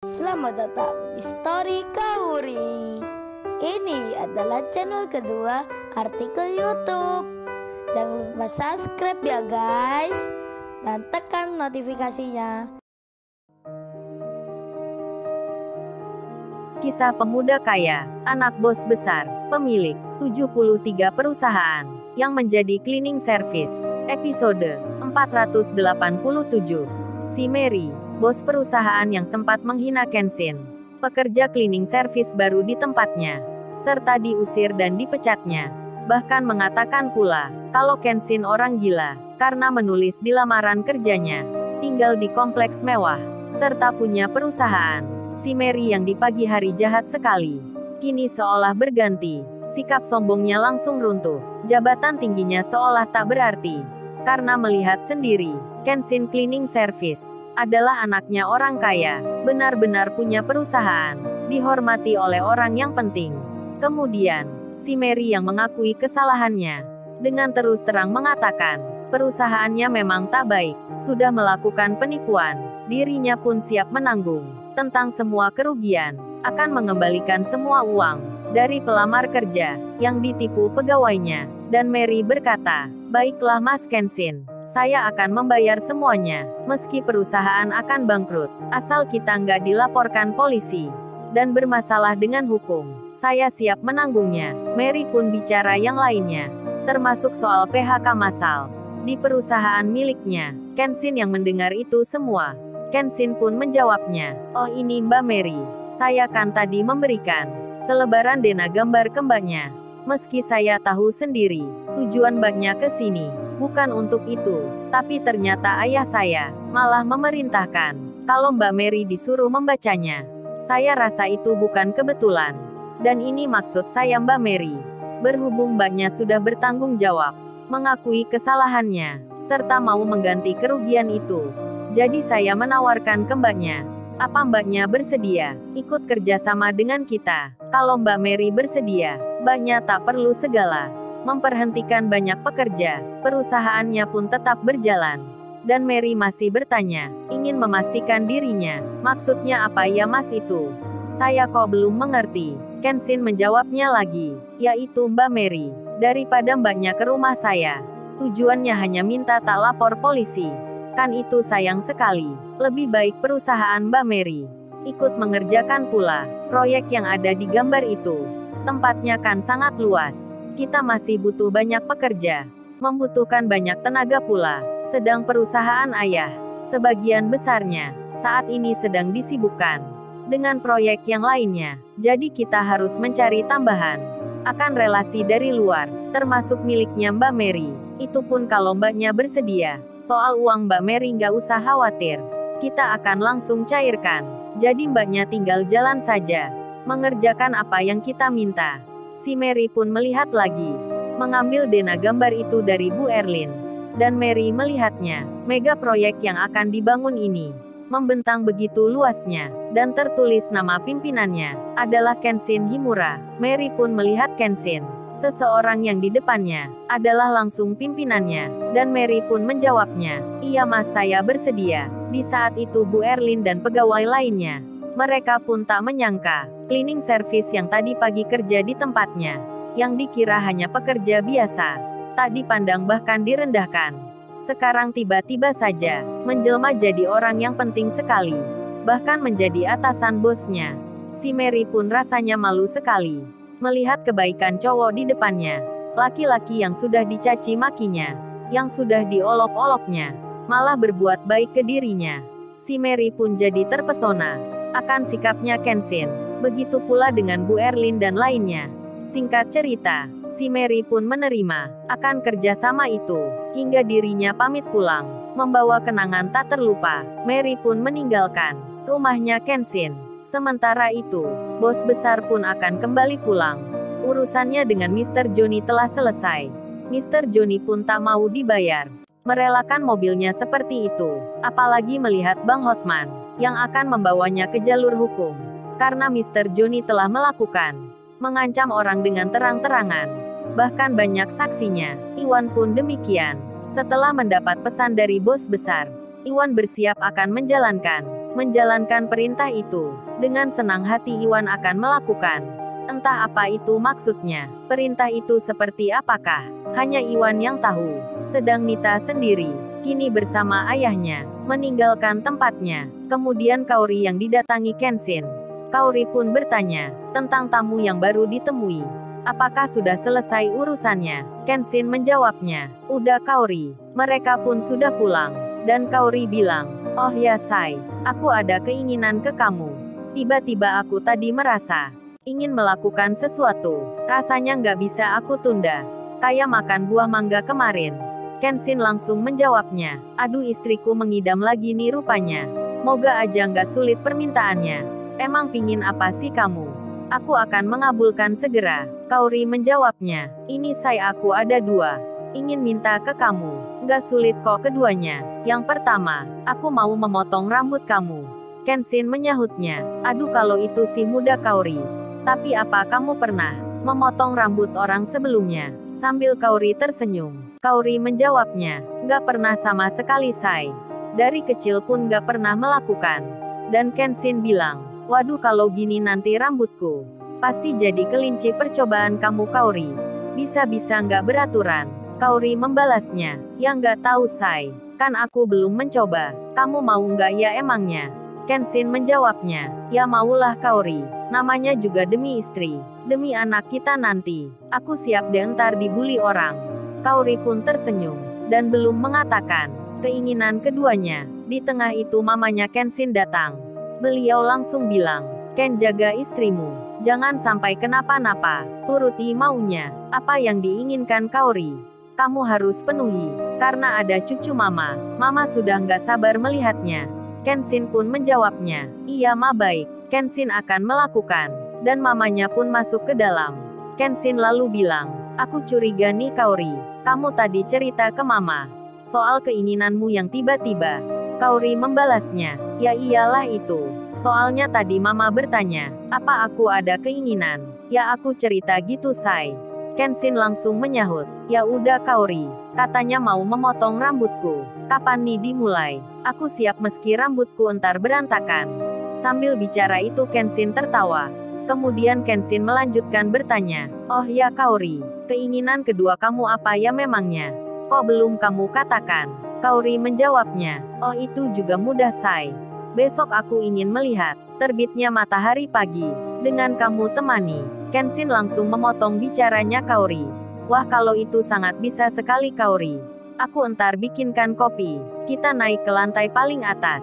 Selamat datang di Story Kauri. Ini adalah channel kedua artikel YouTube. Jangan lupa subscribe ya guys, dan tekan notifikasinya. Kisah pemuda kaya, anak bos besar, pemilik 73 perusahaan, yang menjadi cleaning service. Episode 487. Si Mary, bos perusahaan yang sempat menghina Kenshin, pekerja cleaning service baru di tempatnya, serta diusir dan dipecatnya. Bahkan mengatakan pula, kalau Kenshin orang gila, karena menulis di lamaran kerjanya, tinggal di kompleks mewah, serta punya perusahaan. Si Mary yang di pagi hari jahat sekali, kini seolah berganti, sikap sombongnya langsung runtuh, jabatan tingginya seolah tak berarti. Karena melihat sendiri, Kenshin Cleaning Service adalah anaknya orang kaya, benar-benar punya perusahaan, dihormati oleh orang yang penting. Kemudian, si Mary yang mengakui kesalahannya, dengan terus terang mengatakan, perusahaannya memang tak baik, sudah melakukan penipuan, dirinya pun siap menanggung tentang semua kerugian, akan mengembalikan semua uang dari pelamar kerja yang ditipu pegawainya. Dan Mary berkata, baiklah Mas Kenshin, saya akan membayar semuanya, meski perusahaan akan bangkrut, asal kita nggak dilaporkan polisi dan bermasalah dengan hukum. Saya siap menanggungnya. Mary pun bicara yang lainnya, termasuk soal PHK massal di perusahaan miliknya. Kenshin yang mendengar itu semua, Kenshin pun menjawabnya, oh ini Mbak Mary, saya kan tadi memberikan selebaran dana gambar ke mbaknya. Meski saya tahu sendiri, tujuan mbaknya ke sini bukan untuk itu, tapi ternyata ayah saya malah memerintahkan kalau Mbak Mary disuruh membacanya. Saya rasa itu bukan kebetulan. Dan ini maksud saya Mbak Mary. Berhubung mbaknya sudah bertanggung jawab, mengakui kesalahannya, serta mau mengganti kerugian itu, jadi saya menawarkan ke mbaknya. Apa mbaknya bersedia ikut kerjasama dengan kita? Kalau Mbak Mary bersedia, mbaknya tak perlu segala memperhentikan banyak pekerja, perusahaannya pun tetap berjalan. Dan Mary masih bertanya, ingin memastikan dirinya, maksudnya apa ya Mas itu? Saya kok belum mengerti. Kenshin menjawabnya lagi, yaitu Mbak Mary, daripada mbaknya ke rumah saya, tujuannya hanya minta tak lapor polisi. Kan itu sayang sekali. Lebih baik perusahaan Mbak Mary ikut mengerjakan pula proyek yang ada di gambar itu. Tempatnya kan sangat luas. Kita masih butuh banyak pekerja, membutuhkan banyak tenaga pula. Sedang perusahaan ayah, sebagian besarnya, saat ini sedang disibukkan dengan proyek yang lainnya. Jadi kita harus mencari tambahan akan relasi dari luar, termasuk miliknya Mbak Mary. Itu pun kalau mbaknya bersedia. Soal uang Mbak Mary nggak usah khawatir, kita akan langsung cairkan. Jadi mbaknya tinggal jalan saja, mengerjakan apa yang kita minta. Si Mary pun melihat lagi, mengambil dana gambar itu dari Bu Erlin. Dan Mary melihatnya, mega proyek yang akan dibangun ini membentang begitu luasnya, dan tertulis nama pimpinannya adalah Kenshin Himura. Mary pun melihat Kenshin, seseorang yang di depannya adalah langsung pimpinannya, dan Mary pun menjawabnya, iya Mas saya bersedia. Di saat itu Bu Erlin dan pegawai lainnya, mereka pun tak menyangka, cleaning service yang tadi pagi kerja di tempatnya, yang dikira hanya pekerja biasa, tak dipandang bahkan direndahkan, sekarang tiba-tiba saja menjelma jadi orang yang penting sekali, bahkan menjadi atasan bosnya. Si Mary pun rasanya malu sekali melihat kebaikan cowok di depannya, laki-laki yang sudah dicaci makinya, yang sudah diolok-oloknya, malah berbuat baik ke dirinya. Si Mary pun jadi terpesona akan sikapnya Kenshin. Begitu pula dengan Bu Erlin dan lainnya. Singkat cerita, si Mary pun menerima akan kerjasama itu, hingga dirinya pamit pulang, membawa kenangan tak terlupa. Mary pun meninggalkan rumahnya Kenshin. Sementara itu, bos besar pun akan kembali pulang. Urusannya dengan Mr. Johnny telah selesai. Mr. Johnny pun tak mau dibayar, merelakan mobilnya seperti itu, apalagi melihat Bang Hotman yang akan membawanya ke jalur hukum. Karena Mr. Johnny telah melakukan mengancam orang dengan terang-terangan. Bahkan banyak saksinya. Iwan pun demikian. Setelah mendapat pesan dari bos besar, Iwan bersiap akan menjalankan menjalankan perintah itu. Dengan senang hati Iwan akan melakukan. Entah apa itu maksudnya. Perintah itu seperti apakah? Hanya Iwan yang tahu. Sedang Nita sendiri, kini bersama ayahnya, meninggalkan tempatnya. Kemudian Kaori yang didatangi Kenshin. Kaori pun bertanya tentang tamu yang baru ditemui. Apakah sudah selesai urusannya? Kenshin menjawabnya, udah Kaori. Mereka pun sudah pulang. Dan Kaori bilang, oh ya Sai, aku ada keinginan ke kamu. Tiba-tiba aku tadi merasa ingin melakukan sesuatu. Rasanya nggak bisa aku tunda. Kayak makan buah mangga kemarin. Kenshin langsung menjawabnya, aduh istriku mengidam lagi nih rupanya. Moga aja nggak sulit permintaannya. Emang pingin apa sih kamu? Aku akan mengabulkan segera. Kaori menjawabnya, ini saya aku ada dua. Ingin minta ke kamu. Nggak sulit kok keduanya. Yang pertama, aku mau memotong rambut kamu. Kenshin menyahutnya, aduh kalau itu sih mudah Kaori. Tapi apa kamu pernah memotong rambut orang sebelumnya? Sambil Kaori tersenyum. Kaori menjawabnya, nggak pernah sama sekali Sai. Dari kecil pun nggak pernah melakukan. Dan Kenshin bilang, waduh kalau gini nanti rambutku pasti jadi kelinci percobaan kamu Kaori. Bisa-bisa nggak beraturan. Kaori membalasnya, ya nggak tahu Sai. Kan aku belum mencoba. Kamu mau nggak ya emangnya? Kenshin menjawabnya, ya maulah Kaori. Namanya juga demi istri. Demi anak kita nanti. Aku siap deh ntar dibully orang. Kaori pun tersenyum. Dan belum mengatakan keinginan keduanya. Di tengah itu mamanya Kenshin datang. Beliau langsung bilang, Ken jaga istrimu. Jangan sampai kenapa-napa. Turuti maunya. Apa yang diinginkan Kaori, kamu harus penuhi. Karena ada cucu mama. Mama sudah nggak sabar melihatnya. Kenshin pun menjawabnya, iya ma baik. Kenshin akan melakukan. Dan mamanya pun masuk ke dalam. Kenshin lalu bilang, aku curiga nih Kaori. Kamu tadi cerita ke mama soal keinginanmu yang tiba-tiba. Kaori membalasnya, ya iyalah itu. Soalnya tadi mama bertanya, apa aku ada keinginan? Ya aku cerita gitu Sai. Kenshin langsung menyahut, ya udah Kaori. Katanya mau memotong rambutku. Kapan nih dimulai? Aku siap meski rambutku entar berantakan. Sambil bicara itu Kenshin tertawa. Kemudian Kenshin melanjutkan bertanya, oh ya Kaori, keinginan kedua kamu apa ya memangnya? Kok belum kamu katakan? Kaori menjawabnya, oh itu juga mudah Sai. Besok aku ingin melihat terbitnya matahari pagi. Dengan kamu temani. Kenshin langsung memotong bicaranya Kaori. Wah kalau itu sangat bisa sekali Kaori. Aku entar bikinkan kopi. Kita naik ke lantai paling atas.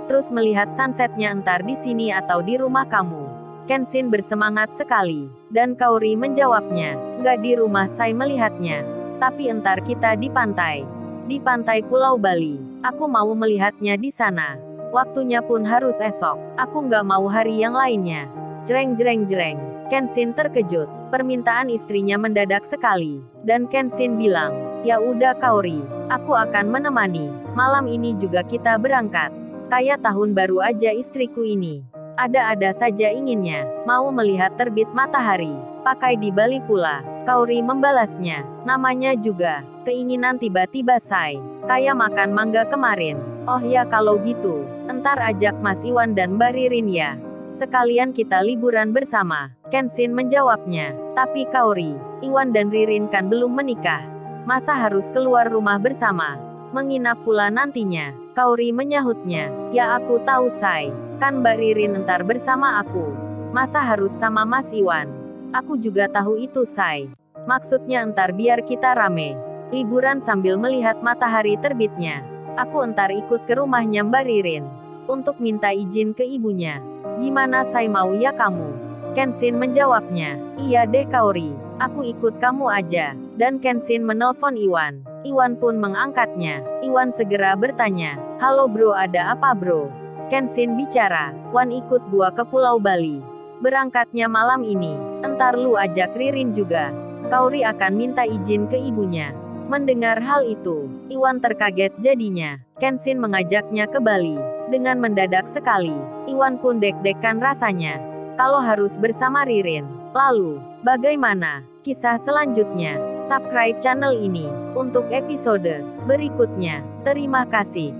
Terus melihat sunsetnya entar di sini atau di rumah kamu. Kenshin bersemangat sekali. Dan Kaori menjawabnya, nggak di rumah saya melihatnya. Tapi entar kita di pantai. Di pantai Pulau Bali. Aku mau melihatnya di sana. Waktunya pun harus esok. Aku nggak mau hari yang lainnya. Jreng jreng jreng. Kenshin terkejut. Permintaan istrinya mendadak sekali. Dan Kenshin bilang, ya udah Kaori, aku akan menemani. Malam ini juga kita berangkat. Kayak tahun baru aja istriku ini. Ada-ada saja inginnya. Mau melihat terbit matahari. Pakai di Bali pula. Kaori membalasnya. Namanya juga keinginan tiba-tiba Sai. Kayak makan mangga kemarin. Oh ya kalau gitu, entar ajak Mas Iwan dan Mbak Ririn ya. Sekalian kita liburan bersama. Kenshin menjawabnya. Tapi Kaori, Iwan dan Ririn kan belum menikah. Masa harus keluar rumah bersama? Menginap pula nantinya. Kaori menyahutnya. Ya aku tahu Sai. Kan Mbak Ririn entar bersama aku. Masa harus sama Mas Iwan? Aku juga tahu itu Sai. Maksudnya entar biar kita rame. Liburan sambil melihat matahari terbitnya. Aku entar ikut ke rumahnya Mbak Ririn. Untuk minta izin ke ibunya. Gimana Sai mau ya kamu? Kenshin menjawabnya. Iya deh Kaori. Aku ikut kamu aja. Dan Kenshin menelpon Iwan. Iwan pun mengangkatnya. Iwan segera bertanya. Halo bro ada apa bro? Kenshin bicara. Wan ikut gua ke Pulau Bali. Berangkatnya malam ini. Entar lu ajak Ririn juga. Kaori akan minta izin ke ibunya. Mendengar hal itu, Iwan terkaget jadinya. Kenshin mengajaknya ke Bali. Dengan mendadak sekali, Iwan pun deg-degan rasanya. Kalau harus bersama Ririn. Lalu, bagaimana kisah selanjutnya? Subscribe channel ini untuk episode berikutnya. Terima kasih.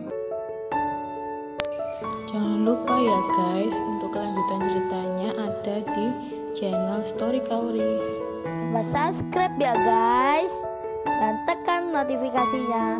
Jangan lupa ya guys, untuk kelanjutan ceritanya ada di channel Story Kauri. Lupa subscribe ya guys, dan tekan notifikasinya